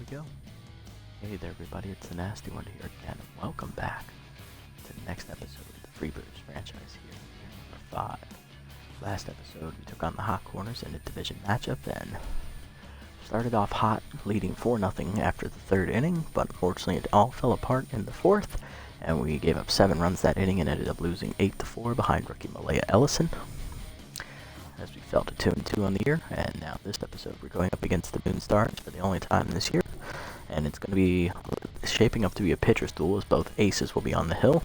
we go. Hey there everybody, it's the Nasty One here again, and welcome back to the next episode of the Freebooters franchise here, number 5. Last episode we took on the Hot Corners in a division matchup and started off hot, leading 4-0 after the third inning, but unfortunately it all fell apart in the fourth, and we gave up 7 runs that inning and ended up losing 8-4 behind rookie Malaya Ellison, as we fell to 2-2 on the year. And now this episode we're going up against the Moonstars for the only time this year, and it's going to be shaping up to be a pitcher's duel as both aces will be on the hill.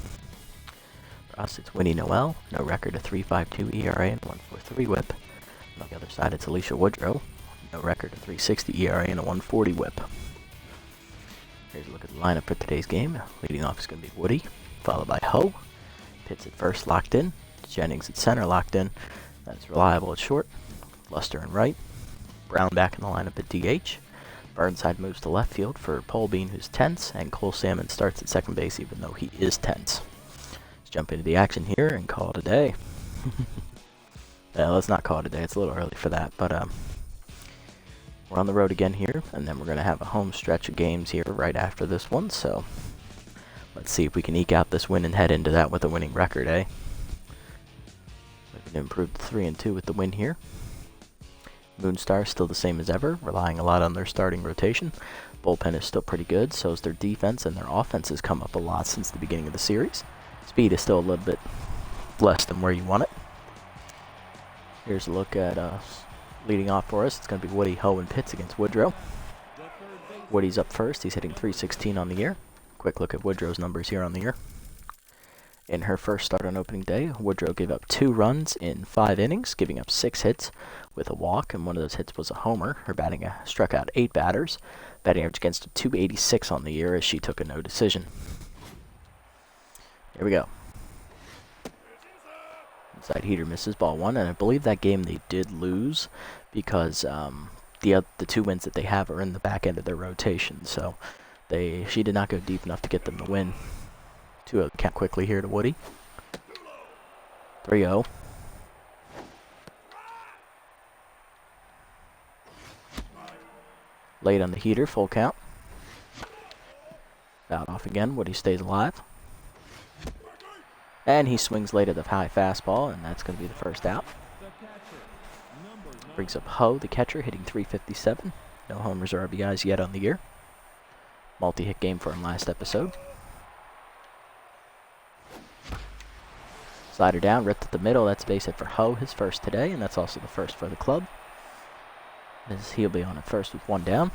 For us it's Winnie Noel, no record, a 3.52 ERA and 1.43 whip. And on the other side it's Alicia Woodrow, no record, a 3.60 ERA and a 1.40 whip. Here's a look at the lineup for today's game. Leading off is going to be Woody, followed by Ho. Pitts at first locked in, Jennings at center locked in. That's Reliable at short, Luster in right, Brown back in the lineup at DH. Burnside moves to left field for Paul Bean, who's tense, and Cole Salmon starts at second base even though he is tense. Let's jump into the action here and call it a day. Let's not call it a day, it's a little early for that, but we're on the road again here, and then we're going to have a home stretch of games here right after this one, so let's see if we can eke out this win and head into that with a winning record, eh? Looking to improve to 3-2 with the win here. Moonstar still the same as ever, relying a lot on their starting rotation. Bullpen is still pretty good, so is their defense, and their offense has come up a lot since the beginning of the series. Speed is still a little bit less than where you want it. Here's a look at leading off for us. It's going to be Woody, Ho, and Pitts against Woodrow. Woody's up first. He's hitting .316 on the year. Quick look at Woodrow's numbers here on the year. In her first start on opening day, Woodrow gave up 2 runs in 5 innings, giving up 6 hits with a walk, and one of those hits was a homer. Her batting struck out 8 batters, batting average against a .286 on the year as she took a no decision. Here we go. Inside heater misses, ball 1, and I believe that game they did lose because the 2 wins that they have are in the back end of their rotation, so she did not go deep enough to get them the win. 2-0 count quickly here to Woody. 3-0. Late on the heater, full count. Fouled off again, Woody stays alive. And he swings late at the high fastball, and that's going to be the first out. Brings up Ho, the catcher, hitting .357. No homers or RBIs yet on the year. Multi-hit game for him last episode. Slider down, ripped at the middle. That's base hit for Ho, his first today, and that's also the first for the club, as he'll be on at first with 1 down.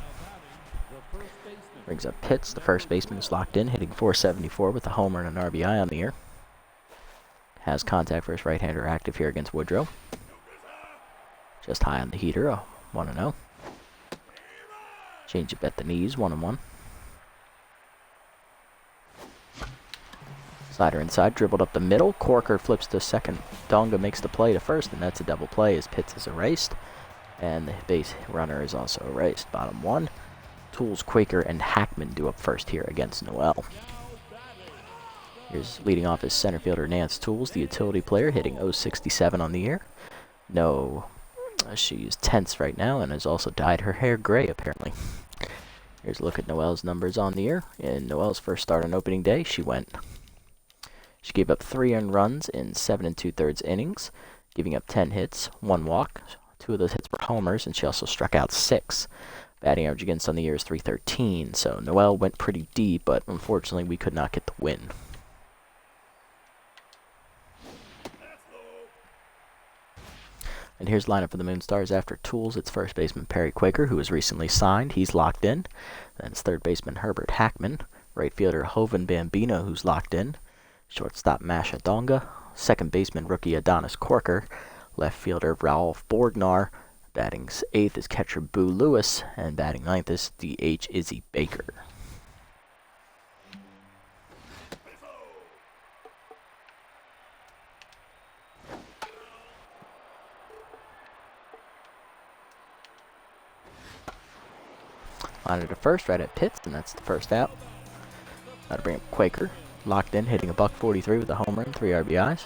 Brings up Pitts, the first baseman is locked in, hitting .474 with a homer and an RBI on the year. Has contact for his right-hander active here against Woodrow. Just high on the heater, 1-0. Change up at the knees, 1-1. Slider inside, dribbled up the middle. Corker flips to second. Donga makes the play to first, and that's a double play as Pitts is erased. And the base runner is also erased. Bottom 1. Tools, Quaker, and Hackman do up first here against Noel. Here's leading off his center fielder Nance Tools, the utility player, hitting .067 on the year. No, she's tense right now and has also dyed her hair gray apparently. Here's a look at Noel's numbers on the year. In Noel's first start on opening day, she gave up 3 earned runs in 7 2/3 innings, giving up 10 hits, 1 walk. 2 of those hits were homers, and she also struck out 6. Batting average against on the year is .313, so Noel went pretty deep, but unfortunately we could not get the win. And here's the lineup for the Moonstars. After Tools, it's first baseman Perry Quaker, who was recently signed. He's locked in. Then it's third baseman Herbert Hackman. Right fielder Hovan Bambino, who's locked in. Shortstop Masha Donga. Second baseman rookie Adonis Corker. Left fielder Ralph Borgnar. Batting 8th is catcher Boo Lewis. And batting 9th is DH Izzy Baker. Liner to first, right at Pitts, and that's the first out. Now to bring up Quaker, locked in, hitting a .143 with a home run, 3 RBIs.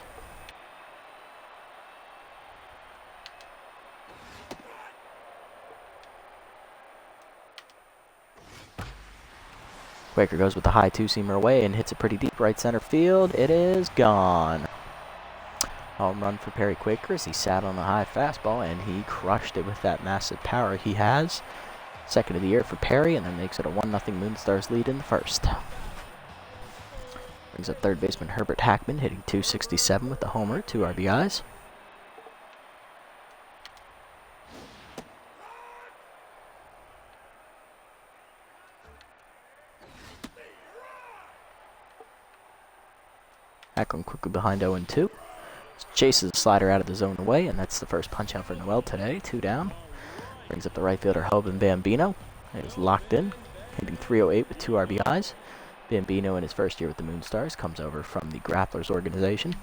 Quaker goes with the high two-seamer away and hits it pretty deep right center field. It is gone. Home run for Perry Quaker as he sat on a high fastball, and he crushed it with that massive power he has. Second of the year for Perry, and then makes it a 1-0 Moonstars lead in the first. Brings up third baseman Herbert Hackman, hitting .267 with the homer, 2 RBIs. Hackman quickly behind 0-2. Chases the slider out of the zone away, and that's the first punch out for Noel today, 2 down. Brings up the right fielder Hoban Bambino. He was locked in, hitting .308 with 2 RBIs. Bambino in his first year with the Moonstars comes over from the Grapplers organization.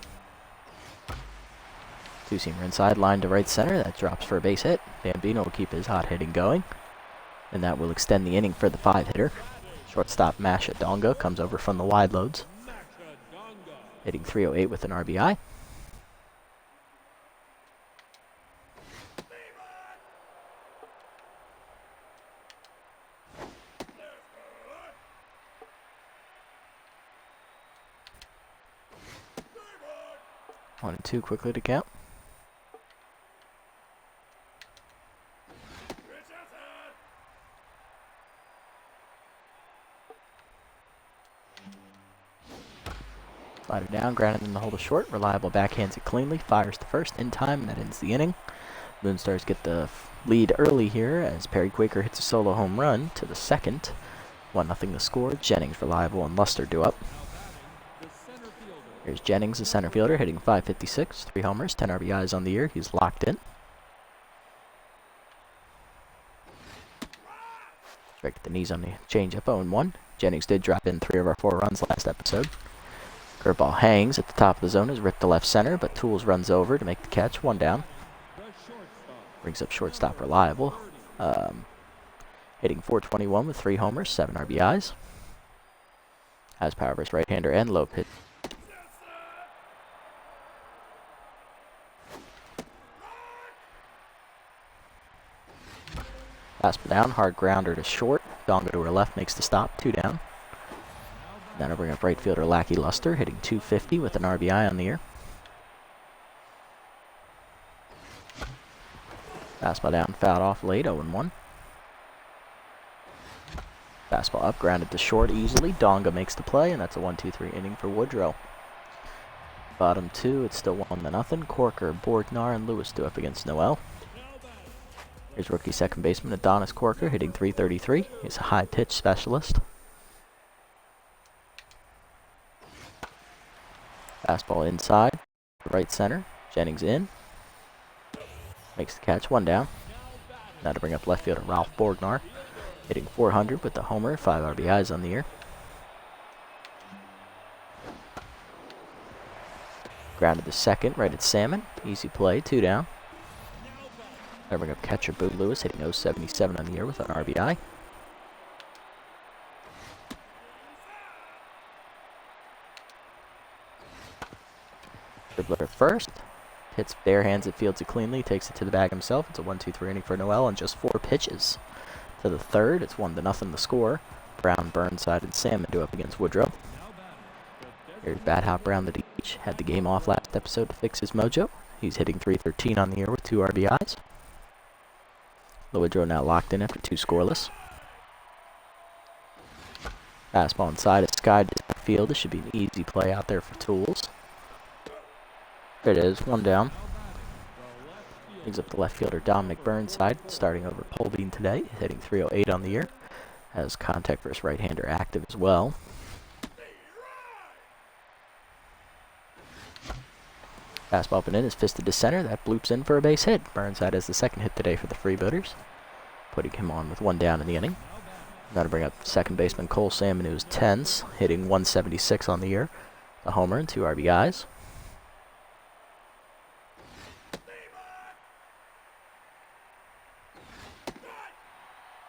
Two-seamer inside, line to right center. That drops for a base hit. Bambino will keep his hot hitting going, and that will extend the inning for the 5-hitter. Shortstop Masha Donga comes over from the wide loads, hitting .308 with an RBI. One and 2 quickly to count. Slider down, grounded in the hole to short. Reliable backhands it cleanly, fires to first in time, and that ends the inning. Moonstars get the lead early here as Perry Quaker hits a solo home run to the second. 1-0 the score. Jennings, Reliable, and Luster do up. Here's Jennings, the center fielder, hitting .556, 3 homers, 10 RBIs on the year. He's locked in. Strike at the knees on the changeup, 0-1. Jennings did drop in 3 of our 4 runs last episode. Curveball hangs at the top of the zone, is ripped to left center, but Tools runs over to make the catch, 1 down. Brings up shortstop Reliable, hitting .421 with 3 homers, 7 RBIs. Has power versus right-hander and low pitch. Fastball down, hard grounder to short. Donga to her left makes the stop, 2 down. Then I'll bring up right fielder Lackey Luster, hitting .250 with an RBI on the year. Fastball down, fouled off late, 0-1. Fastball up, grounded to short easily. Donga makes the play, and that's a 1-2-3 inning for Woodrow. Bottom 2, it's still 1-0. Corker, Borgnar, and Lewis do up against Noel. Here's rookie second baseman Adonis Corker, hitting .333. He's a high pitch specialist. Fastball inside, right center. Jennings in. Makes the catch, 1 down. Now to bring up left fielder Ralph Borgnar, hitting .400 with the homer, 5 RBIs on the year. Grounded to second, right at Salmon. Easy play, 2 down. Now bring up catcher Boo Lewis, hitting .077 on the year with an RBI. Dribbler at first. Hits bare hands it, fields it cleanly, takes it to the bag himself. It's a 1-2-3 inning for Noel on just 4 pitches. To the third, it's 1-0 the score. Brown, Burnside, and Salmon do up against Woodrow. Here's Bad Hop Brown that each had the game off last episode to fix his mojo. He's hitting .313 on the year with 2 RBIs. Woodrow now locked in after 2 scoreless. Fastball inside, it's skied to the field. This should be an easy play out there for Tools. There it is, 1 down. Brings up the left fielder Dominic Burnside, starting over Polbean today, hitting .308 on the year. Has contact versus right-hander active as well. Fastball up and in is fisted to center. That bloops in for a base hit. Burnside has the second hit today for the Freebooters, putting him on with 1 down in the inning. Now to bring up second baseman Cole Salmon, who's tense, hitting .176 on the year. A homer and 2 RBIs.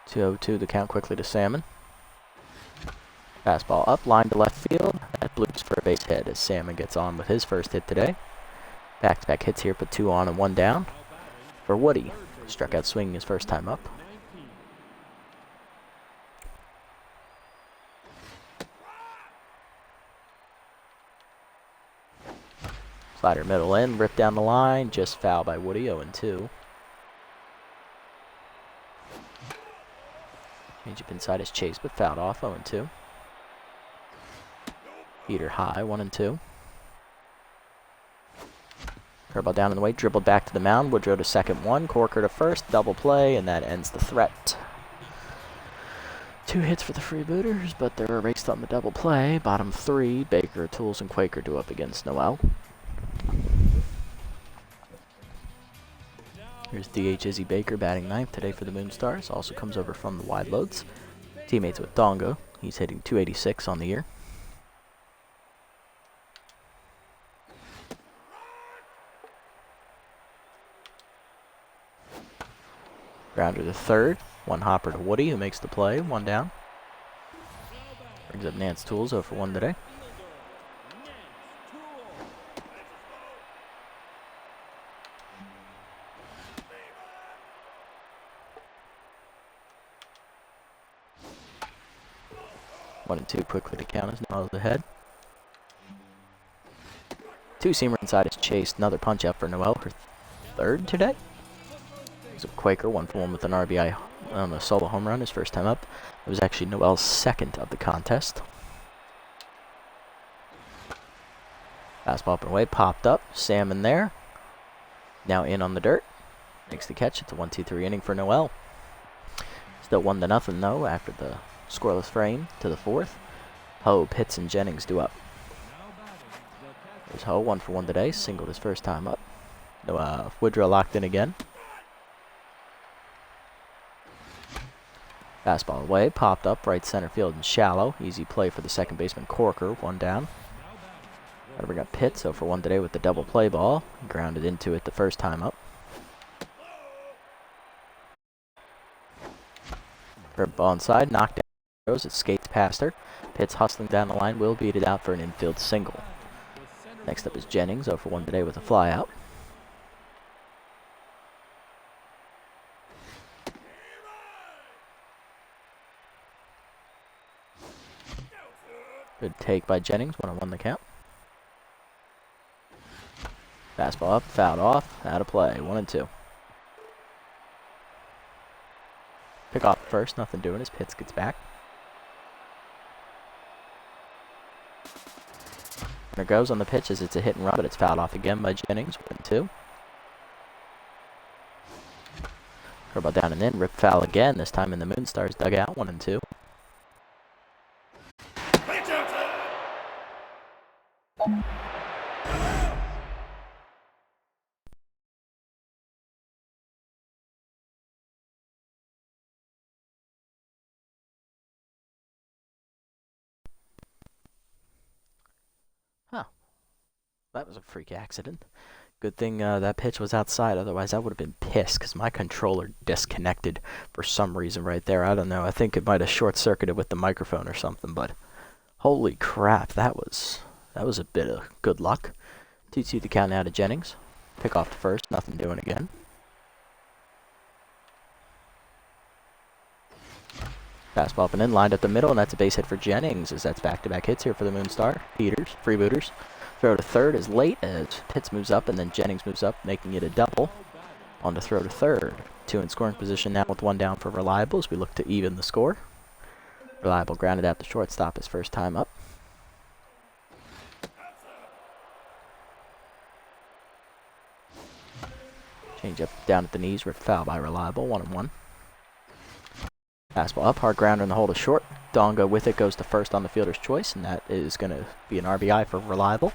2-0-2 the count quickly to Salmon. Fastball up, line to left field. That bloops for a base hit as Salmon gets on with his first hit today. Back-to-back hits here, put 2 on and 1 down. For Woody, struck out swinging his first time up. Slider middle in, rip down the line, just foul by Woody, 0-2. Change up inside his chase, but fouled off, 0-2. Heater high, 1-2. Curveball down in the way, dribbled back to the mound. Woodrow to second one, Corker to first, double play, and that ends the threat. 2 hits for the Freebooters, but they're erased on the double play. Bottom 3, Baker, Tools, and Quaker do up against Noel. Here's DH Izzy Baker batting 9th today for the Moonstars. Also comes over from the wide loads. Teammates with Dongo. He's hitting .286 on the year. Grounder to third. One hopper to Woody, who makes the play. 1 down. Brings up Nance Tools, 0 for 1 today. One and two quickly to count as Noel's ahead. 2-seamer inside is chased. Another punch up for Noel, her third today. So Quaker 1 for 1 with an RBI on a solo home run, his first time up. It was actually Noel's second of the contest. Fastball up and away, popped up. Salmon there. Now in on the dirt. Makes the catch. It's a 1-2-3 inning for Noel. Still 1-0 though after the scoreless frame to the 4th. Ho, Pitts, and Jennings do up. There's Ho, 1 for 1 today. Singled his first time up. Woodrow locked in again. Fastball away, popped up, right center field and shallow. Easy play for the second baseman Corker, 1 down. Gotta bring up Pitts, 0 for 1 today with the double play ball. Grounded into it the first time up. Curve ball inside, knocked down. Goes, it skates past her. Pitts hustling down the line, will beat it out for an infield single. Next up is Jennings, 0 for 1 today with a fly out. Good take by Jennings, 1-1 the count. Fastball up, fouled off, out of play, 1-2. Pick off first, nothing doing as Pitts gets back. Runner goes on the pitch as it's a hit and run, but it's fouled off again by Jennings, 1-2. Curveball down and in, rip foul again, this time in the Moonstars dugout, 1-2. Huh. That was a freak accident. Good thing that pitch was outside, otherwise I would have been pissed because my controller disconnected for some reason right there. I don't know. I think it might have short-circuited with the microphone or something, but holy crap, that was a bit of good luck. 2-2 the count now to Jennings. Pick off to first, nothing doing again. Fastball up and in, lined up the middle, and that's a base hit for Jennings, as that's back-to-back hits here for the Moonstar. Freebooters. Throw to third is late as Pitts moves up, and then Jennings moves up, making it a double. On to throw to third. 2 in scoring position now with 1 down for Reliable as we look to even the score. Reliable grounded out the shortstop his first time up. Change up down at the knees, ripped foul by Reliable, 1-1. Fastball up, hard grounder in the hole to short. Dongo with it goes to first on the fielder's choice, and that is going to be an RBI for Reliable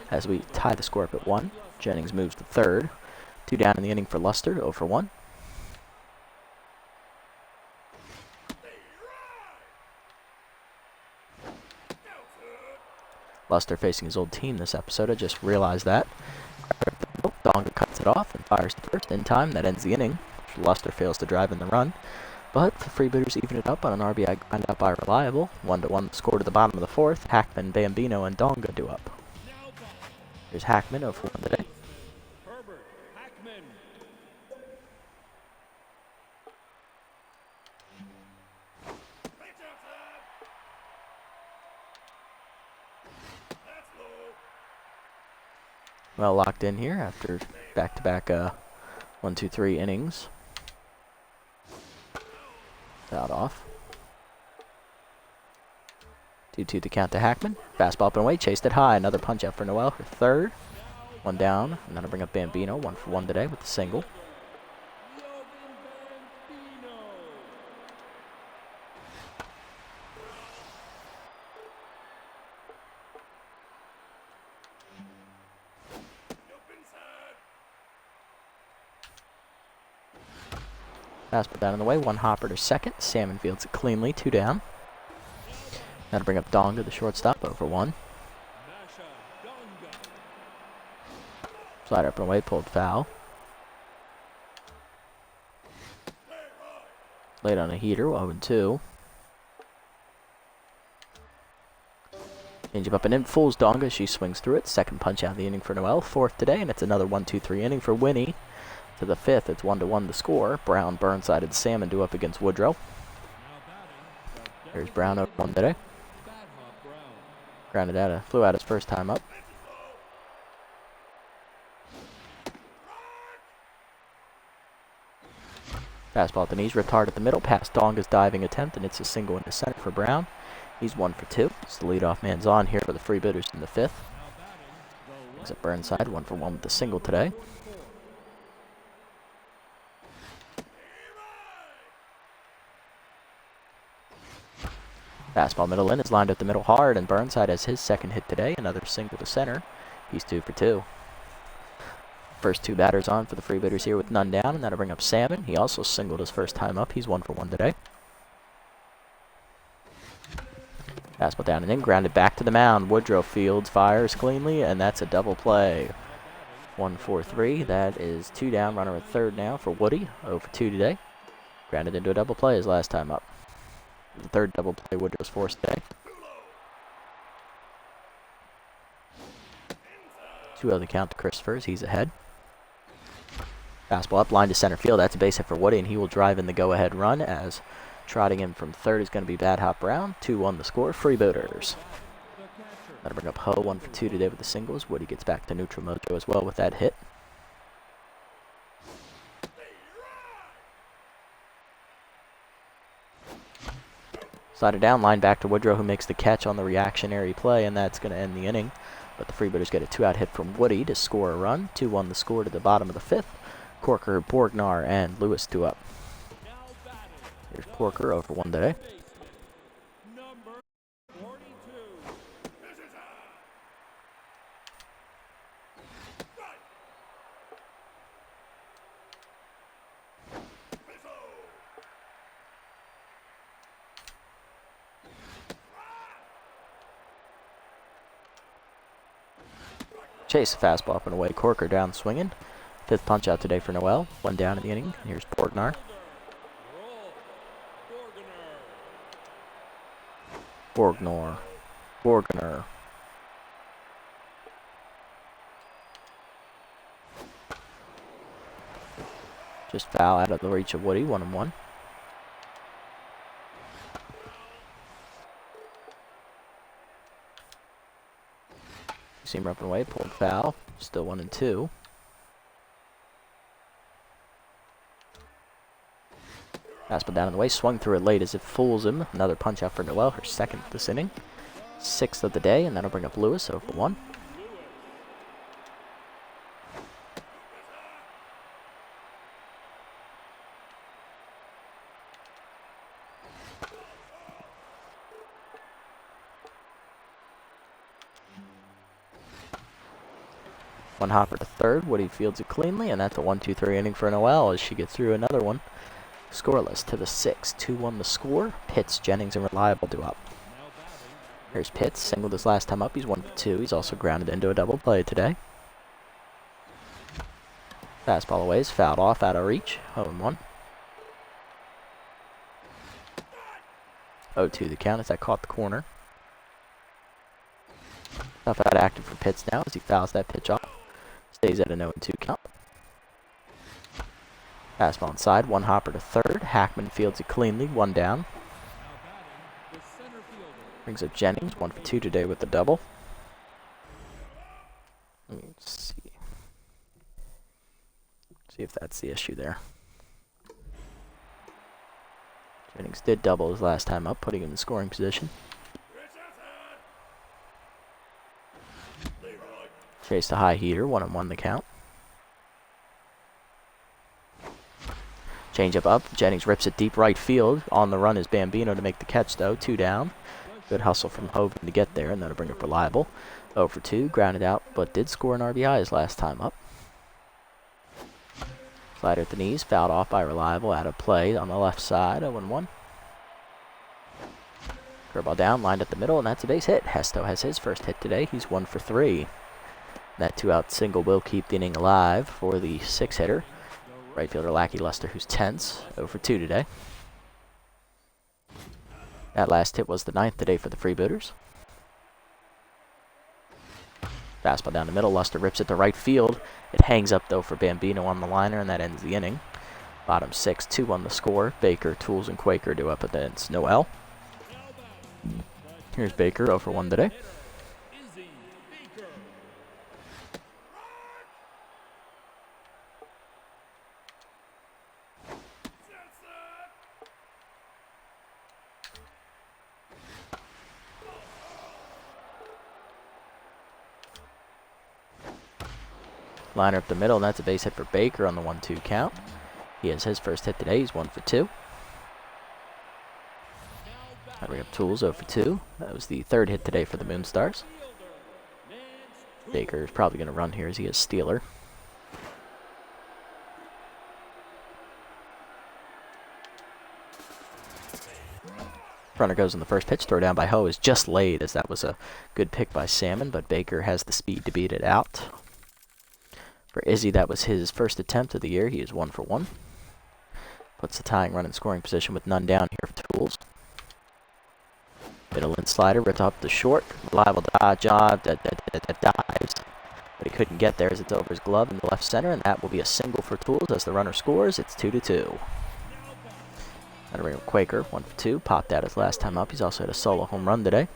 as we tie the score up at 1. Jennings moves to third. 2 down in the inning for Luster, 0 for 1. Luster facing his old team this episode, I just realized that. Dongo cuts it off and fires to first in time. That ends the inning. Luster fails to drive in the run. But the Freebooters even it up on an RBI grind out by Reliable. 1-1 score to the bottom of the 4th. Hackman, Bambino, and Donga do up. Here's Hackman, 0 for 1 today. well locked in here after back-to-back 1, 2, 3 innings. Fouled off. 2-2 to count to Hackman. Fastball up and away, chased it high. Another punch out for Noel for third. One down, and that'll bring up Bambino. 1 for 1 today with the single. Fastball down in the way, 1 hopper to second. Salmon fields it cleanly, 2 down. That'll bring up Donga, the shortstop, over 1. Slider up and away, pulled foul. Late on a heater, 0-2. Change up and in, fools Donga. She swings through it. Second punch out of the inning for Noel. 4th today, and it's another 1, 2, 3 inning for Winnie. To the 5th, it's 1-1 the score. Brown, Burnside, and Salmon do up against Woodrow. Here's Brown over 1 today. Grounded out, flew out his first time up. Fastball at the knees, ripped hard at the middle, past Donga's diving attempt, and it's a single into center for Brown. He's 1 for 2. It's the leadoff man's on here for the Freebooters in the 5th. Brings up Burnside, 1 for 1 with the single today. Fastball middle in is lined up the middle hard, and Burnside has his second hit today. Another single to center. He's 2 for 2. First 2 batters on for the Freebooters here with none down, and that'll bring up Salmon. He also singled his first time up. He's 1 for 1 today. Fastball down and in, grounded back to the mound. Woodrow fields, fires cleanly, and that's a double play. 1-4-3. That is 2 down, runner at third now for Woody. 0 for 2 today. Grounded into a double play his last time up. The third double play Woodrow's forced today. 2-0 the count to Christopher's. He's ahead. Fastball up, line to center field. That's a base hit for Woody, and he will drive in the go-ahead run as trotting in from third is going to be Bad Hop Brown. 2-1 the score. Freebooters. That'll bring up Ho. 1 for 2 today with the singles. Woody gets back to neutral mojo as well with that hit. Slide it down, line back to Woodrow, who makes the catch on the reactionary play, and that's going to end the inning. But the Freebooters get a 2-out hit from Woody to score a run. 2-1 the score to the bottom of the 5th. Corker, Borgnar, and Lewis 2 up. Here's Corker, 0 for 1 today. Chase, fastball up and away. Corker down swinging. 5th punch out today for Noel. 1 down in the inning. Here's Borgnar. Borgnar. Just foul out of the reach of Woody. 1-1. Seamer up and away, pulled foul. Still 1-2. Fastball down in the way, swung through it late as it fools him. Another punch out for Noel, her 2nd this inning. 6th of the day, and that'll bring up Lewis, 0 for 1. One hopper to third. Woody fields it cleanly, and that's a 1-2-3 inning for Noel as she gets through another one. Scoreless to the 6th. 2-1 the score. Pitts, Jennings, and Reliable do up. Here's Pitts. Singled his last time up. He's 1 for 2. He's also grounded into a double play today. Fastball away is fouled off out of reach. 0-1. 0-2 the count as that caught the corner. Tough out active for Pitts now as he fouls that pitch off. Stays at a 0-2 count. Fastball inside, 1 hopper to third. Hackman fields it cleanly, 1 down. Brings up Jennings, 1 for 2 today with the double. Let me see. See if that's the issue there. Jennings did double his last time up, putting him in scoring position. Chased a high heater, 1-1 the count. Change up. Jennings rips it deep right field. On the run is Bambino to make the catch, though. 2 down. Good hustle from Hogan to get there, and that'll bring up Reliable. 0 for 2, grounded out, but did score an RBI his last time up. Slider at the knees, fouled off by Reliable, out of play on the left side, 0-1. Curveball down, lined at the middle, and that's a base hit. Hesto has his first hit today. He's 1 for 3. That 2-out single will keep the inning alive for the 6-hitter. Right fielder Lackey Lester, who's tense, 0 for 2 today. That last hit was the 9th today for the Freebooters. Fastball down the middle. Luster rips it to right field. It hangs up, though, for Bambino on the liner, and that ends the inning. Bottom 6, 2-1 the score. Baker, Tools, and Quaker do up against Noel. Here's Baker, 0 for 1 today. Liner up the middle, and that's a base hit for Baker on the 1-2 count. He has his first hit today. He's 1 for 2. I bring up Tools, 0 for 2. That was the 3rd hit today for the Moonstars. Baker is probably going to run here as he is Steeler. Runner goes on the first pitch. Throw down by Ho is just laid, as that was a good pick by Salmon, but Baker has the speed to beat it out. For Izzy, that was his first attempt of the year. He is 1 for 1. Puts the tying run in scoring position with none down here for Tools. Middle in slider, ripped up the short. Reliable dives, but he couldn't get there as it's over his glove in the left center, and that will be a single for Tools as the runner scores. It's 2-2. That'll bring up Quaker, 1 for 2. Popped out his last time up. He's also had a solo home run today.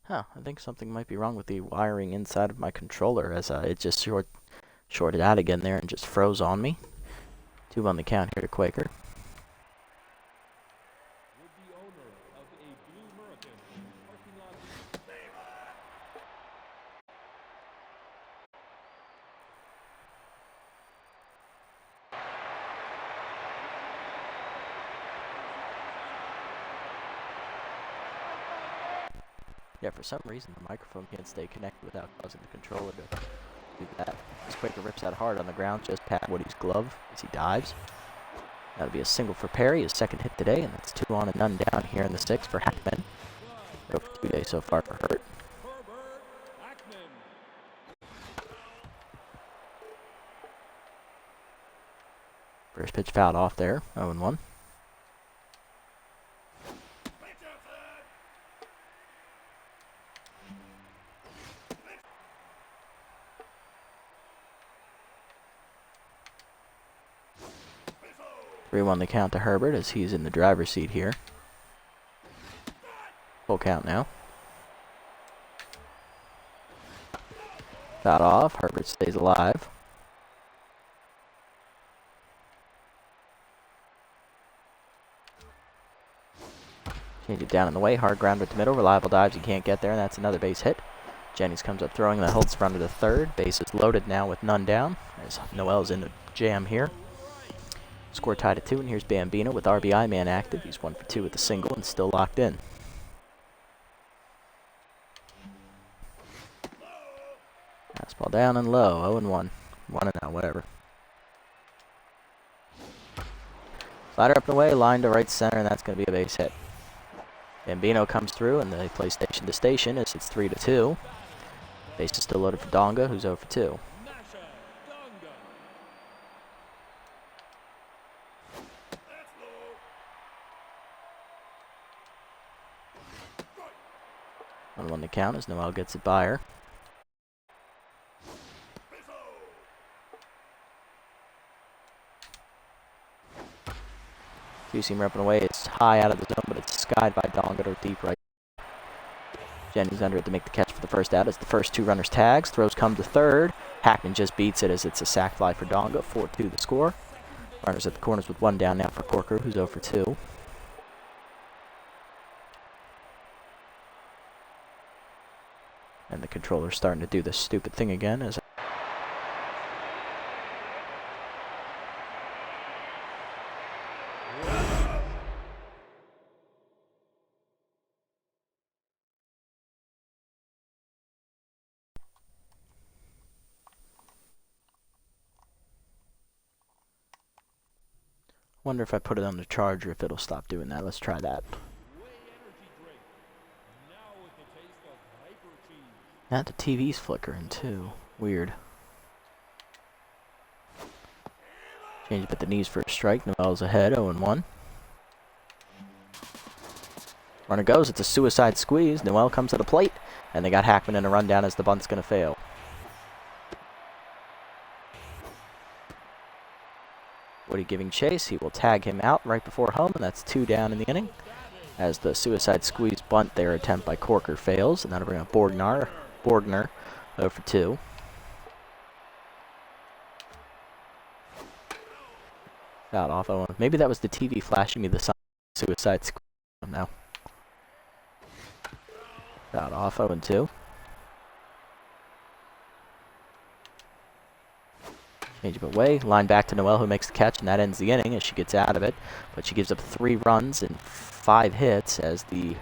Huh, I think something might be wrong with the wiring inside of my controller, as it just shorted out again there and just froze on me. 2 on the count here to Quaker. Yeah, for some reason the microphone can't stay connected without causing the controller to do that. This Quaker rips out hard on the ground, just past Woody's glove as he dives. That'll be a single for Perry, his 2nd hit today, and that's 2 on and none down here in the 6th for Hackman. Go for 2 days so far for Hurt. First pitch fouled off there, 0-1. 3-1 the count to Herbert as he's in the driver's seat here. Full count now. Got off. Herbert stays alive. Change it down in the way. Hard grounder at the middle. Reliable dives. He can't get there, and that's another base hit. Jennings comes up throwing. That holds runner to 3rd. Base is loaded now with none down as Noel's in the jam here. Score tied at 2, and here's Bambino with RBI man active. He's 1 for 2 with a single and still locked in. Fastball down and low, 0-1. 1-0, whatever. Slider up and away, line to right center, and that's going to be a base hit. Bambino comes through, and they play station to station as it's 3-2. Base is still loaded for Donga, who's 0 for 2. On the count as Noel gets it by her. Two-seamer up and away. It's high out of the zone, but it's skied by Donga or deep right. Jennings under it to make the catch for the first out as the first 2 runners tags. Throws come to third. Hackman just beats it as it's a sac fly for Donga. 4-2 the score. Runners at the corners with 1 down now for Corker, who's 0 for 2. And the controller's starting to do this stupid thing again as wonder if I put it on the charger if it'll stop doing that. Let's try that. Now the TV's flickering too. Weird. Change up at the knees for a strike. Noel's ahead, 0-1. Runner goes. It's a suicide squeeze. Noel comes to the plate, and they got Hackman in a rundown as the bunt's going to fail. Woody giving chase. He will tag him out right before home, and that's 2 down in the inning. As the suicide squeeze bunt there attempt by Corker fails, and that'll bring up Borgner 0 for 2. Out off 0. Maybe that was the TV flashing me the sign. Suicide squeeze. No. Out off 0-2. Change up away. Line back to Noel, who makes the catch, and that ends the inning as she gets out of it. But she gives up 3 runs and 5 hits as the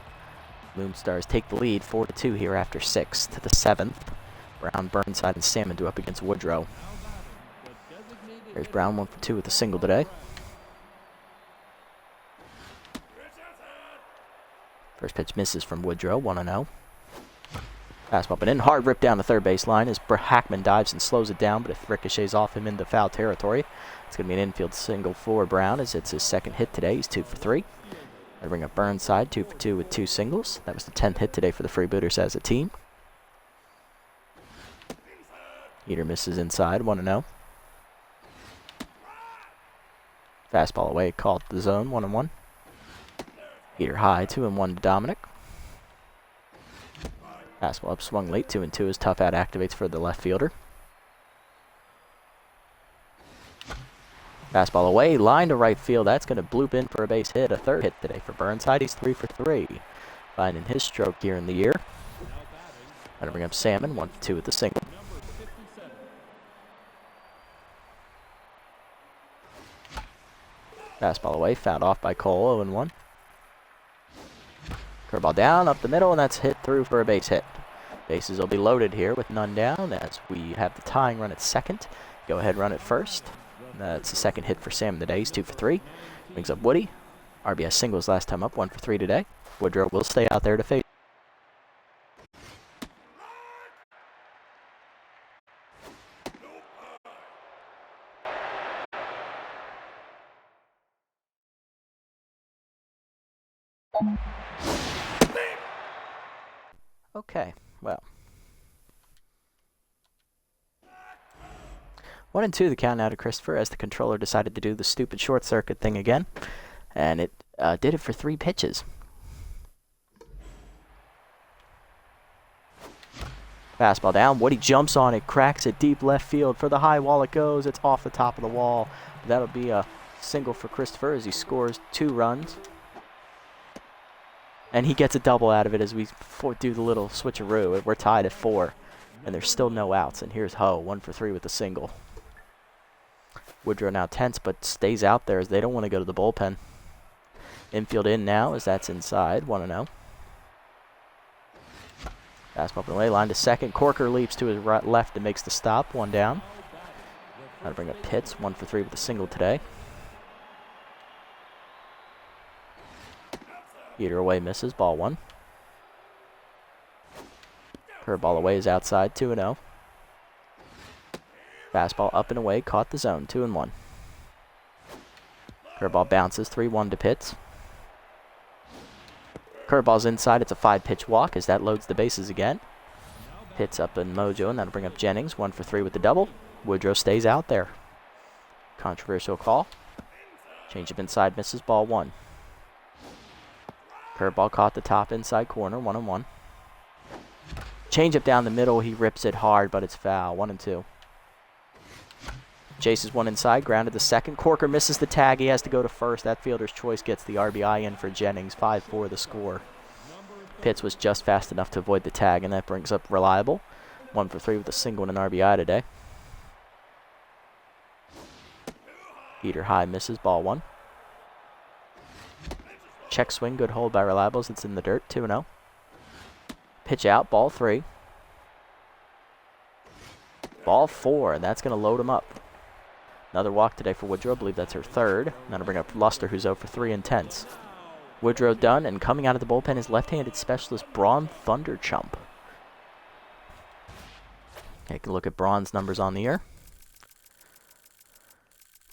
Loom Stars take the lead 4-2 here after 6 to the 7th. Brown, Burnside, and Salmon do up against Woodrow. There's Brown 1 for 2 with a single today. First pitch misses from Woodrow, 1-0. Fastball up and in. Hard rip down the third base line as Hackman dives and slows it down, but it ricochets off him into foul territory. It's going to be an infield single for Brown as it's his 2nd hit today. He's 2 for 3. I bring up Burnside, 2 for 2 with 2 singles. That was the 10th hit today for the Freebooters as a team. Heater misses inside, 1-0. Fastball away, called the zone, 1-1. Heater high, 2-1 to Dominic. Fastball up, swung late, 2-2 as Tough Out activates for the left fielder. Fastball away, line to right field. That's going to bloop in for a base hit. A 3rd hit today for Burnside. He's 3 for 3. Finding his stroke here in the year. Going to bring up Salmon, 1 for 2 with the single. Fastball away, fouled off by Cole, 0-1. Curveball down, up the middle, and that's hit through for a base hit. Bases will be loaded here with none down as we have the tying run at 2nd. Go ahead, run at 1st. That's the 2nd hit for Sam today. He's 2 for 3. Brings up Woody. RBS singles last time up, 1 for 3 today. Woodrow will stay out there to face. Okay, well. 1-2 the count now to Christopher as the controller decided to do the stupid short circuit thing again. And it did it for 3 pitches. Fastball down. Woody jumps on it, cracks it deep left field. For the high wall it goes. It's off the top of the wall. That'll be a single for Christopher as he scores 2 runs. And he gets a double out of it as we do the little switcheroo. We're tied at 4. And there's still no outs. And here's Ho, 1 for 3 with a single. Woodrow now tense, but stays out there as they don't want to go to the bullpen. Infield in now as that's inside, 1-0. Fastball up and away, line to second. Corker leaps to his right, left and makes the stop, 1 down. Got to bring up Pitts, 1 for 3 with a single today. Heater away misses, ball 1. Curveball away is outside, 2-0. Fastball up and away, caught the zone, 2-1. Curveball bounces, 3-1 to Pitts. Curveball's inside, it's a 5-pitch walk as that loads the bases again. Pitts up in mojo, and that'll bring up Jennings, 1 for 3 with the double. Woodrow stays out there. Controversial call. Changeup inside, misses, ball 1. Curveball caught the top inside corner, 1-1. Changeup down the middle, he rips it hard, but it's foul, 1-2. Chases one inside, grounded to second. Corker misses the tag, he has to go to first. That fielder's choice gets the RBI in for Jennings, 5-4 the score. Pitts was just fast enough to avoid the tag, and that brings up Reliable. 1 for 3 with a single and an RBI today. Heater high misses, ball 1. Check swing, good hold by Reliables. It's in the dirt, 2-0. Pitch out, ball 3. Ball 4, and that's going to load him up. Another walk today for Woodrow. I believe that's her third. Now to bring up Luster, who's 0 for 3 and tense. Woodrow done, and coming out of the bullpen is left-handed specialist Braun Thunderchump. Take a look at Braun's numbers on the year.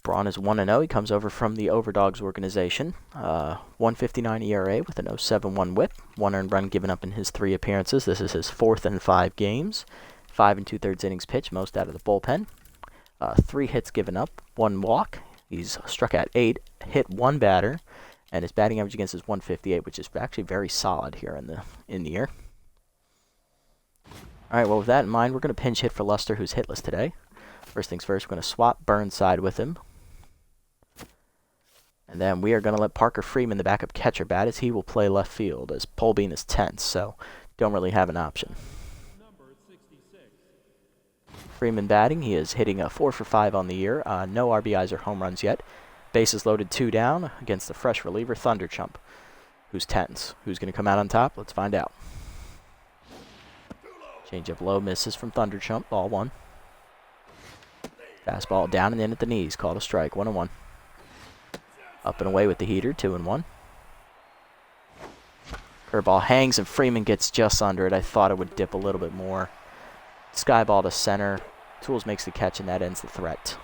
Braun is 1-0. He comes over from the Overdogs organization. 1.59 ERA with an 0.71 WHIP. 1 earned run given up in his 3 appearances. This is his 4th in 5 games. 5 2/3 innings pitched, most out of the bullpen. 3 hits given up, 1 walk. He's struck out 8, hit 1 batter, and his batting average against is 158, which is actually very solid here in the year. All right, well, with that in mind, we're going to pinch hit for Luster, who's hitless today. First things first, we're going to swap Burnside with him. And then we are going to let Parker Freeman, the backup catcher, bat, as he will play left field, as Polbean is tense, so don't really have an option. Freeman batting, he is hitting a 4 for 5 on the year. No RBIs or home runs yet. Bases loaded, 2 down against the fresh reliever, Thunderchump, who's tense. Who's going to come out on top? Let's find out. Changeup low, misses from Thunderchump, ball 1. Fastball down and in at the knees, called a strike, 1-1. Up and away with the heater, 2-1. Curveball hangs and Freeman gets just under it. I thought it would dip a little bit more. Skyball to center. Tools makes the catch, and that ends the threat.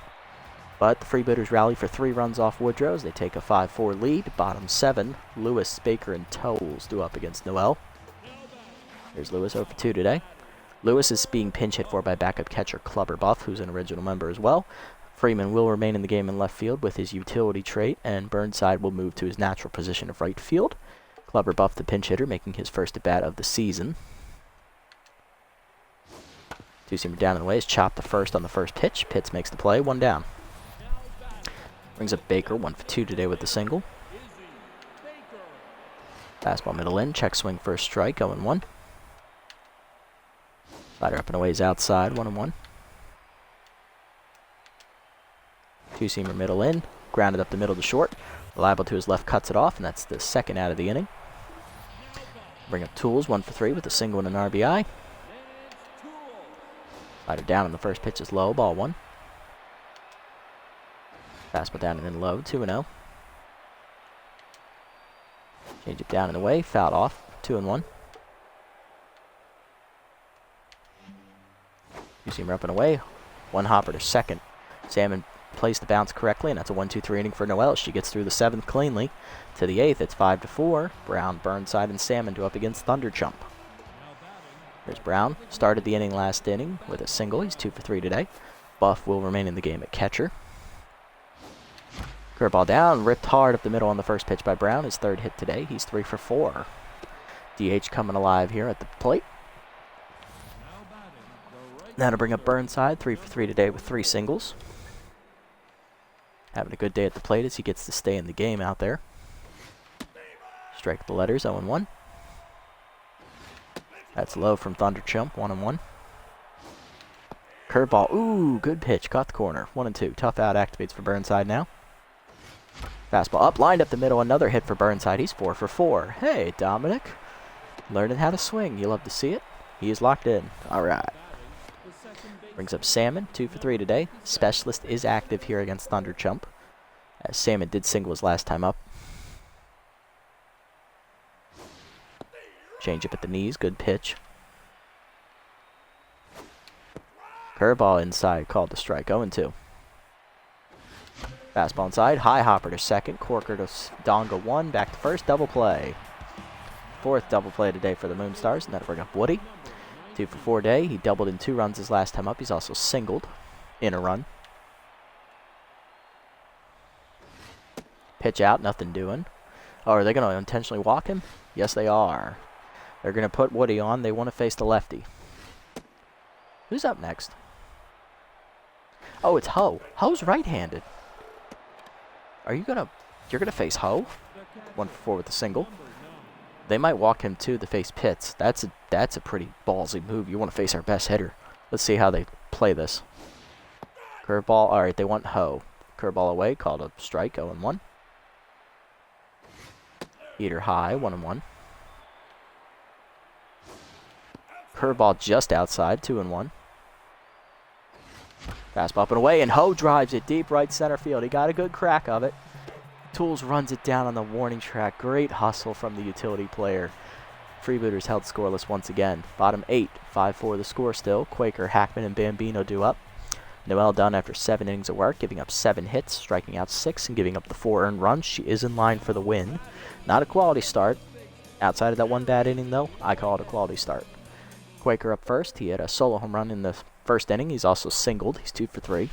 But the Freebooters rally for 3 runs off Woodrow as they take a 5-4 lead. Bottom 7, Lewis, Baker, and Tolles do up against Noel. There's Lewis 0 for 2 today. Lewis is being pinch hit for by backup catcher Clubber Buff, who's an original member as well. Freeman will remain in the game in left field with his utility trait, and Burnside will move to his natural position of right field. Clubber Buff, the pinch hitter, making his first at-bat of the season. 2-seamer down and away is chopped to first on the first pitch. Pitts makes the play, 1 down. Brings up Baker, 1 for 2 today with the single. Fastball middle in, check swing for a strike, 0-1. Slider up and away is outside, 1-1. 2-seamer middle in, grounded up the middle to short. Reliable to his left, cuts it off, and that's the second out of the inning. Bring up Tools, 1 for 3 with a single and an RBI. Slider down on the first pitch is low, ball 1. Fastball down and in low, 2-0. Change it down and away, fouled off, 2-1. 2-seamer up and away, 1 hopper to second. Salmon plays the bounce correctly, and that's a 1-2-3 inning for Noel. She gets through the 7th cleanly. To the 8th, it's 5-4. Brown, Burnside, and Salmon do up against Thunderchump. Here's Brown. Started the inning last inning with a single. He's 2 for 3 today. Buff will remain in the game at catcher. Curveball down, ripped hard up the middle on the first pitch by Brown. His 3rd hit today. He's 3 for 4. DH coming alive here at the plate. Now to bring up Burnside, 3 for 3 today with 3 singles. Having a good day at the plate as he gets to stay in the game out there. Strike the letters, 0-1. That's low from Thunderchump, 1-1. Curveball. Ooh, good pitch. Caught the corner. 1-2. Tough out activates for Burnside now. Fastball up, lined up the middle. Another hit for Burnside. He's 4 for 4. Hey, Dominic. Learning how to swing. You love to see it. He is locked in. All right. Brings up Salmon. 2 for 3 today. Specialist is active here against Thunder Chump, as Salmon did single his last time up. Change up at the knees. Good pitch. Curveball inside. Called the strike. 0-2. Fastball inside. High hopper to second. Corker to Donga 1. Back to first. Double play. 4th double play today for the Moonstars, and that'll bring up Woody. 2 for 4 day. He doubled in 2 runs his last time up. He's also singled in a run. Pitch out. Nothing doing. Oh, are they going to intentionally walk him? Yes, they are. They're going to put Woody on. They want to face the lefty. Who's up next? Oh, it's Ho. Ho's right-handed. Are you gonna... You're gonna face Ho? 1 for 4 with a single. They might walk him too to face Pitts. That's a pretty ballsy move. You want to face our best hitter. Let's see how they play this. Curveball. All right, they want Ho. Curveball away. Called a strike. 0-1. Eater high. 1-1. Curveball just outside. 2-1. Fastball up and away, and Ho drives it deep right center field. He got a good crack of it. Tools runs it down on the warning track. Great hustle from the utility player. Freebooters held scoreless once again. Bottom 8, 5-4 the score still. Quaker, Hackman, and Bambino do up. Noelle done after 7 innings of work, giving up 7 hits, striking out 6, and giving up the 4 earned runs. She is in line for the win. Not a quality start. Outside of that 1 bad inning, though, I call it a quality start. Quaker up first. He had a solo home run in the first inning. He's also singled. He's 2 for 3.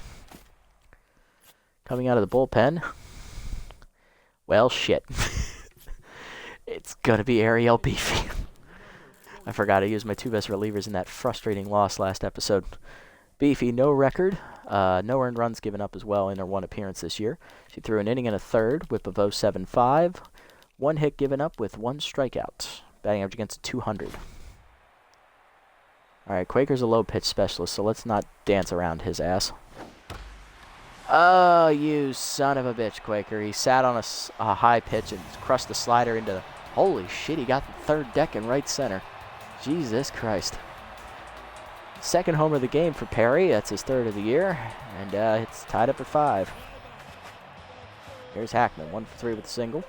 Coming out of the bullpen. Well, shit. It's going to be Ariel Beefy. I forgot to use my 2 best relievers in that frustrating loss last episode. Beefy, no record. No earned runs given up as well in her 1 appearance this year. She threw an inning and a third, whip of 0.75. 1 hit given up with 1 strikeout. Batting average against 200. All right, Quaker's a low pitch specialist, so let's not dance around his ass. Oh, you son of a bitch, Quaker. He sat on a high pitch and crushed the slider into... Holy shit, he got the 3rd deck in right center. Jesus Christ. 2nd homer of the game for Perry. That's his 3rd of the year. And it's tied up at 5. Here's Hackman, 1 for 3 with a single.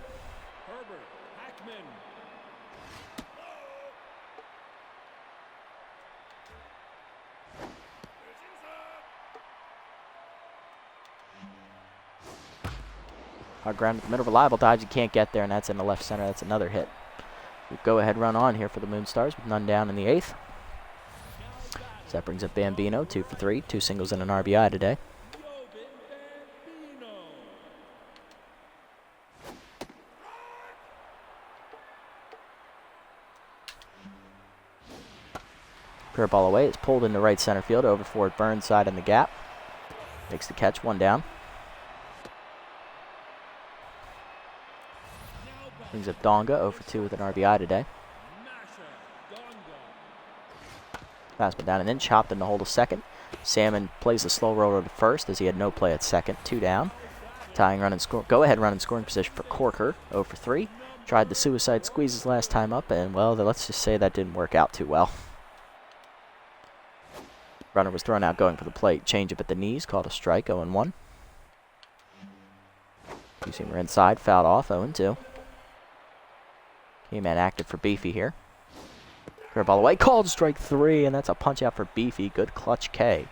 Hard ground at the middle. Reliable dives. You can't get there, and that's in the left center. That's another hit. Go ahead run on here for the Moonstars with none down in the 8th. So that brings up Bambino, 2 for 3. 2 singles and an RBI today. Curveball away. It's pulled into right center field. Over for Burnside in the gap. Makes the catch. 1 down. Brings up Donga, 0 for 2 with an RBI today. Fastball down and then chopped in the hole to second. Salmon plays the slow roller to first as he had no play at second. 2 down. Tying run and score. Go ahead run in scoring position for Corker, 0 for 3. Tried the suicide squeezes last time up, and well, let's just say that didn't work out too well. Runner was thrown out going for the plate. Change up at the knees, called a strike, 0-1. Two-seamer inside, fouled off, 0-2. Key-man active for Beefy here. Curveball away, called strike 3, and that's a punch out for Beefy. Good clutch K.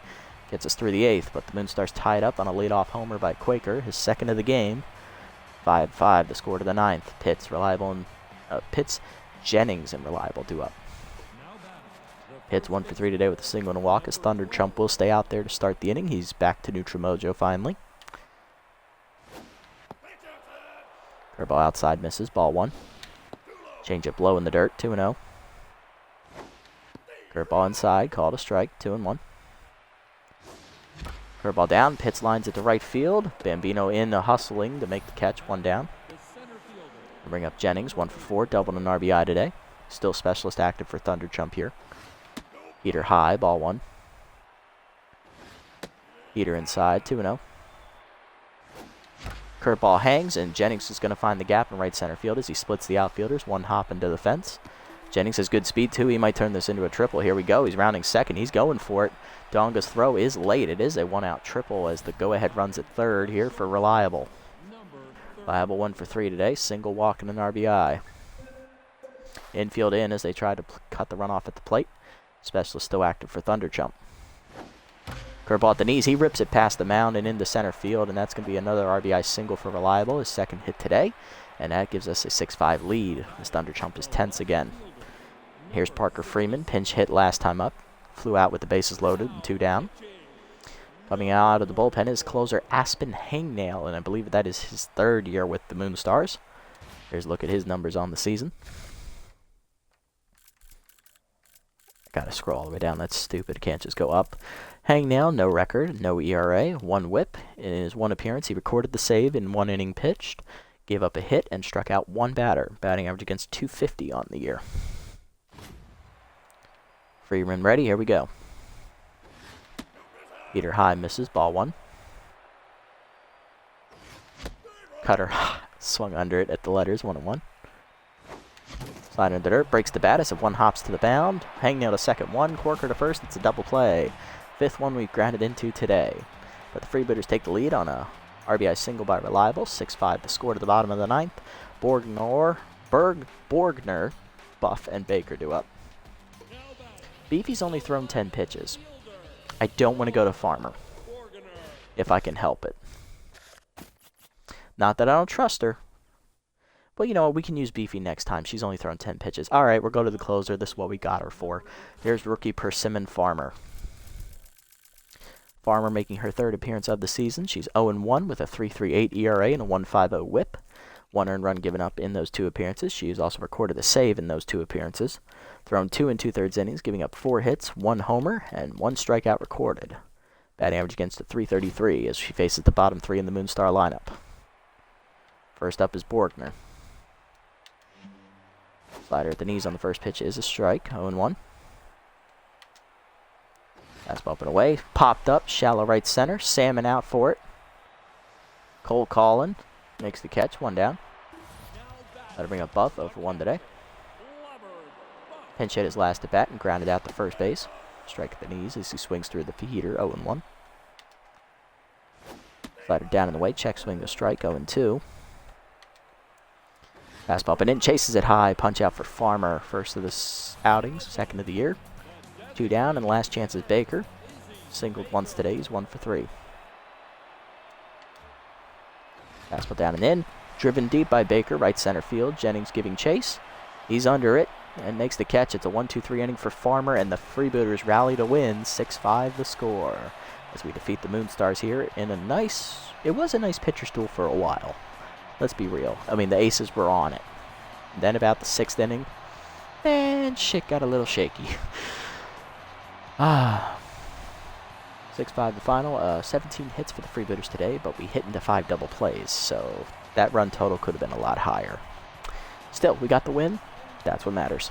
Gets us through the 8th, but the Moonstars tied up on a leadoff homer by Quaker, his 2nd of the game. 5-5 the score to the 9th. Pitts, Jennings, and Reliable do up. Pitts 1 for 3 today with a single and a walk as Thunder Chump will stay out there to start the inning. He's back to neutral mojo finally. Curveball outside misses, ball 1. Change up low in the dirt, 2-0. Curveball inside, called a strike, 2-1. Curveball down, Pitts lines it to right field. Bambino in hustling to make the catch, 1 down. We'll bring up Jennings, 1 for 4, doubled an RBI today. Still specialist active for Thunder Chump here. Heater high, ball 1. Heater inside, 2-0. Curveball hangs, and Jennings is going to find the gap in right center field as he splits the outfielders. One hop into the fence. Jennings has good speed, too. He might turn this into a triple. Here we go. He's rounding second. He's going for it. Donga's throw is late. It is a one-out triple as the go-ahead runs at third here for Reliable. Reliable 1 for 3 today. Single walk and an RBI. Infield in as they try to cut the runoff at the plate. Specialist still active for Thunder Chump. Curveball at the knees. He rips it past the mound and into center field, and that's going to be another RBI single for Reliable, his second hit today. And that gives us a 6-5 lead as Thunder Chump is tense again. Here's Parker Freeman, pinch hit last time up. Flew out with the bases loaded and 2 down. Coming out of the bullpen is closer Aspen Hangnail, and I believe that is his 3rd year with the Moonstars. Here's a look at his numbers on the season. Gotta scroll all the way down, that's stupid, can't just go up. Hangnail, no record, no ERA, 1 whip. In his 1 appearance, he recorded the save in 1 inning pitched, gave up a hit, and struck out 1 batter, batting average against .250 on the year. Freeman ready, here we go. Heater high, misses, ball 1. Cutter swung under it at the letters, 1-1. Slider in the dirt, breaks the bat as if 1 hops to the mound. Hangnail to second, 1, Corker to first, it's a double play. 5th one we've grounded into today. But the Freebooters take the lead on a RBI single by Reliable, 6-5 the score to the bottom of the 9th. Borgner, Buff, and Baker do up. Beefy's only thrown 10 pitches. I don't want to go to Farmer, if I can help it. Not that I don't trust her. But you know what, we can use Beefy next time. She's only thrown 10 pitches. Alright, we'll go to the closer. This is what we got her for. Here's rookie Persimmon Farmer. Farmer making her 3rd appearance of the season. She's 0-1 with a 3.38 ERA and a 1.50 whip. 1 earned run given up in those 2 appearances. She has also recorded a save in those 2 appearances. Thrown 2 2/3 innings, giving up 4 hits, 1 homer, and 1 strikeout recorded. Batting average against a .333 as she faces the bottom 3 in the Moonstar lineup. First up is Borgner. Slider at the knees on the first pitch is a strike, 0-1. Fastball up and away, popped up, shallow right center, Salmon out for it. Cole Collin makes the catch, 1 down. That'll bring up Buff, 0 for 1 today. Pinch hit his last at bat and grounded out to first base. Strike at the knees as he swings through the heater, 0-1. Slider down in the way, check swing to strike, 0-2. Fastball up and in, chases it high, punch out for Farmer. First of this outing, 2nd of the year. 2 down, and last chance is Baker. Singled once today, he's 1 for 3. Fastball down and in, driven deep by Baker, right center field. Jennings giving chase. He's under it and makes the catch. It's a 1-2-3 inning for Farmer, and the Freebooters rally to win, 6-5 the score. As we defeat the Moonstars here in a nice, it was a nice pitcher's duel for a while. Let's be real. I mean, the aces were on it. Then about the 6th inning, and shit got a little shaky. 6-5 the final. 17 hits for the Freebooters today, but we hit into 5 double plays, so that run total could have been a lot higher. Still, we got the win. That's what matters.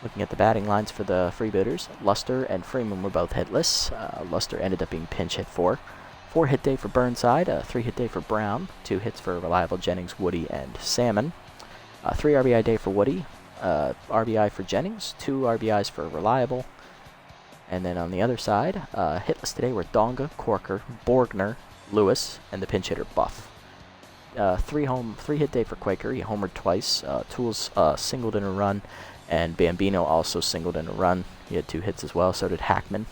Looking at the batting lines for the Freebooters, Luster and Freeman were both hitless. Luster ended up being pinch hit for. 4 hit day for Burnside, a 3 hit day for Brown, 2 hits for Reliable, Jennings, Woody, and Salmon. 3 RBI day for Woody, RBI for Jennings, 2 RBIs for Reliable. And then on the other side, hitless today were Donga, Corker, Borgner, Lewis, and the pinch hitter Buff. 3 hit day for Quaker, he homered twice. Tools singled in a run, and Bambino also singled in a run. He had 2 hits as well, so did Hackman.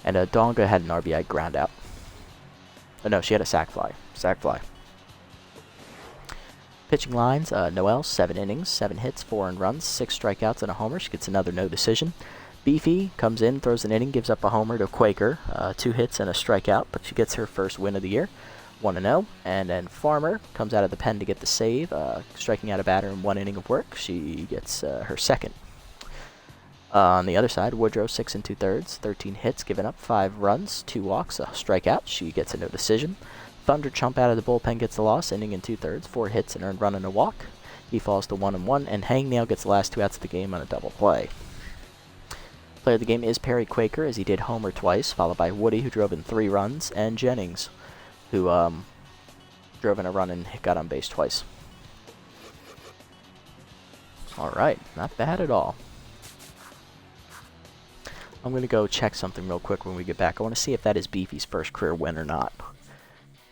And Donga had an RBI ground out. Oh, no, she had a sac fly. Pitching lines, Noel, 7 innings, 7 hits, 4 earned runs, 6 strikeouts, and a homer. She gets another no decision. Beefy comes in, throws an inning, gives up a homer to Quaker, 2 hits and a strikeout, but she gets her first win of the year, 1-0. And then Farmer comes out of the pen to get the save, striking out a batter in 1 inning of work. She gets her second. On the other side, Woodrow, 6 2/3, 13 hits, given up 5 runs, 2 walks, a strikeout. She gets a no decision. Thunder Chump out of the bullpen gets the loss, inning in 2/3, 4 hits, an earned run and a walk. He falls to 1-1, and Hangnail gets the last 2 outs of the game on a double play. player of the game is Perry Quaker, as he did homer twice, followed by Woody, who drove in 3 runs, and Jennings, who drove in a run and got on base twice. Alright, not bad at all. I'm going to go check something real quick when we get back. I want to see if that is Beefy's first career win or not.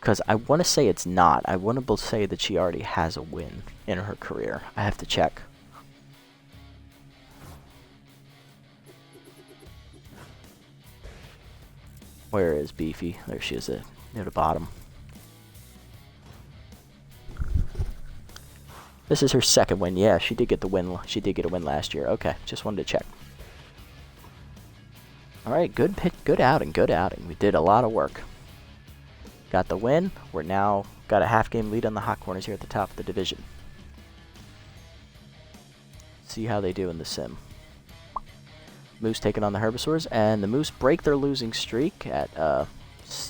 Because I want to say it's not. I want to say that she already has a win in her career. I have to check. Where is Beefy? There she is, near the bottom. This is her second win. Yeah, she did get the win. She did get a win last year. Okay, just wanted to check. All right, good outing. We did a lot of work. Got the win. We're now got a half-game lead on the Hot Corners here at the top of the division. See how they do in the sim. Moose taking on the Herbisaurs, and the Moose break their losing streak at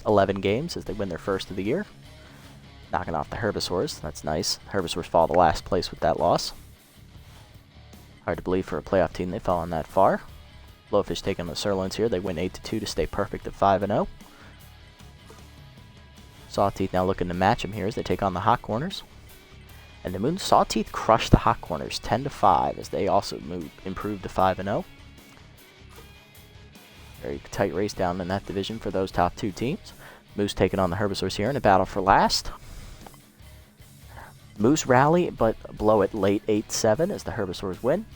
11 games as they win their first of the year. Knocking off the Herbisaurs. That's nice. Herbisaurs fall to last place with that loss. Hard to believe for a playoff team they fallen that far. Blowfish taking on the Sirloins here. They win 8-2 to stay perfect at 5-0. Sawteeth now looking to match them here as they take on the Hot Corners. And the Sawteeth crushed the Hot Corners 10-5 as they also improved to 5-0. Very tight race down in that division for those top 2 teams. Moose taking on the Herbisaurs here in a battle for last. Moose rally, but blow it late 8-7 as the Herbisaurs win.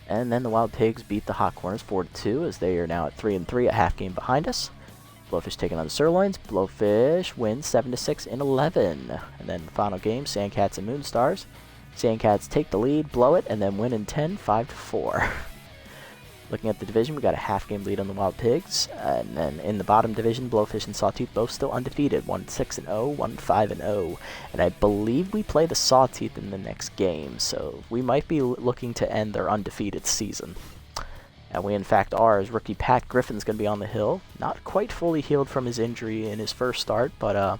And then the Wild Pigs beat the Hot Corners 4-2 as they are now at 3-3, a half game behind us. Blowfish taking on the Sirloins. Blowfish wins 7-6 in 11. And then the final game, Sandcats and Moonstars. Sandcats take the lead, blow it, and then win in 10, 5-4. Looking at the division, we got a half-game lead on the Wild Pigs. And then in the bottom division, Blowfish and Sawtooth both still undefeated. 1-6-0, 1-5-0. And I believe we play the Sawtooth in the next game, so we might be looking to end their undefeated season. And we, in fact, are, as rookie Pat Griffin's going to be on the hill. Not quite fully healed from his injury in his first start, but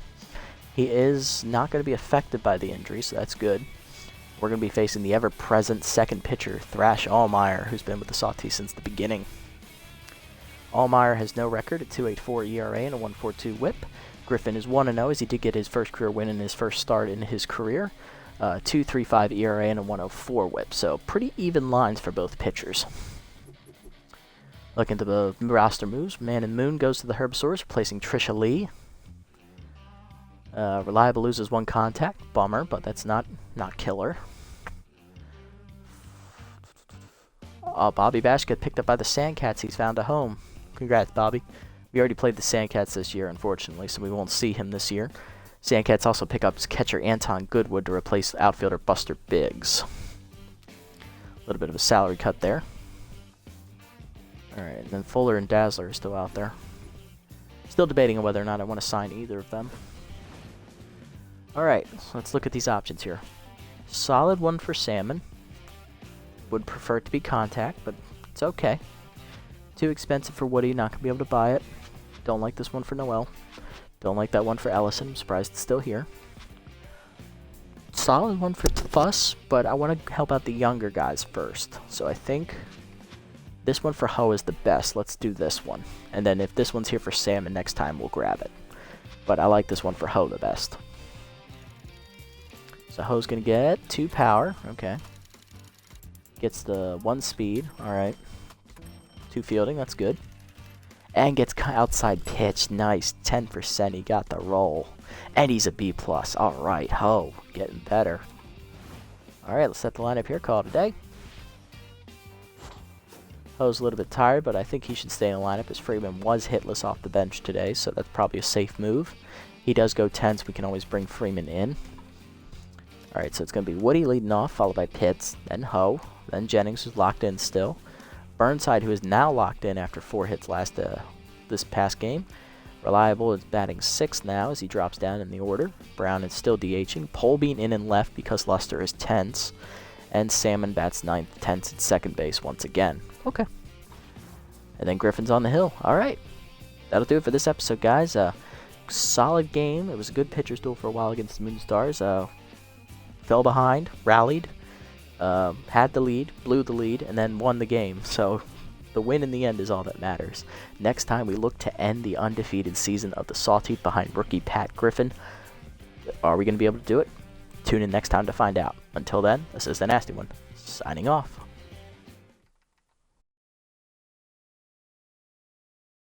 he is not going to be affected by the injury, so that's good. We're going to be facing the ever-present second pitcher, Thrash Allmeyer, who's been with the Sawtooth since the beginning. Allmeyer has no record at 2.84 ERA and a 1.42 WHIP. Griffin is 1-0 as he did get his first career win in his first start in his career. 2.35 ERA and a 1.04 WHIP, so pretty even lines for both pitchers. Looking to the roster moves, Man and Moon goes to the Herbisaurs, replacing Trisha Lee. Reliable loses 1 contact. Bummer, but that's not killer. Bobby Bash got picked up by the Sandcats. He's found a home. Congrats, Bobby. We already played the Sandcats this year, unfortunately, so we won't see him this year. Sandcats also pick up catcher Anton Goodwood to replace outfielder Buster Biggs. A little bit of a salary cut there. Alright, and then Fuller and Dazzler are still out there. Still debating on whether or not I want to sign either of them. Alright, so let's look at these options here. Solid one for Salmon. Would prefer it to be contact, but it's okay. Too expensive for Woody, not going to be able to buy it. Don't like this one for Noel. Don't like that one for Ellison, I'm surprised it's still here. Solid one for Fuss, but I want to help out the younger guys first. So I think this one for Ho is the best. Let's do this one. And then if this one's here for Salmon next time, we'll grab it. But I like this one for Ho the best. So Ho's going to get 2 power. Okay. Gets the 1 speed. Alright. 2 fielding. That's good. And gets outside pitch. Nice. 10%. He got the roll. And he's a B+. Alright. Ho. Getting better. Alright. Let's set the lineup here. Call it a day. Ho's a little bit tired, but I think he should stay in the lineup as Freeman was hitless off the bench today. So that's probably a safe move. He does go 10, so we can always bring Freeman in. Alright, so it's going to be Woody leading off, followed by Pitts, then Ho, then Jennings, who's locked in still. Burnside, who is now locked in after 4 hits this past game. Reliable is batting 6th now as he drops down in the order. Brown is still DHing. Polbean in and left because Luster is tense. And Salmon bats 9th, 10th at second base once again. Okay. And then Griffin's on the hill. Alright. That'll do it for this episode, guys. Solid game. It was a good pitcher's duel for a while against the Moonstars. Fell behind, rallied, had the lead, blew the lead, and then won the game. So the win in the end is all that matters. Next time we look to end the undefeated season of the Sawtooth behind rookie Pat Griffin. Are we going to be able to do it? Tune in next time to find out. Until then, this is the Nasty One, signing off.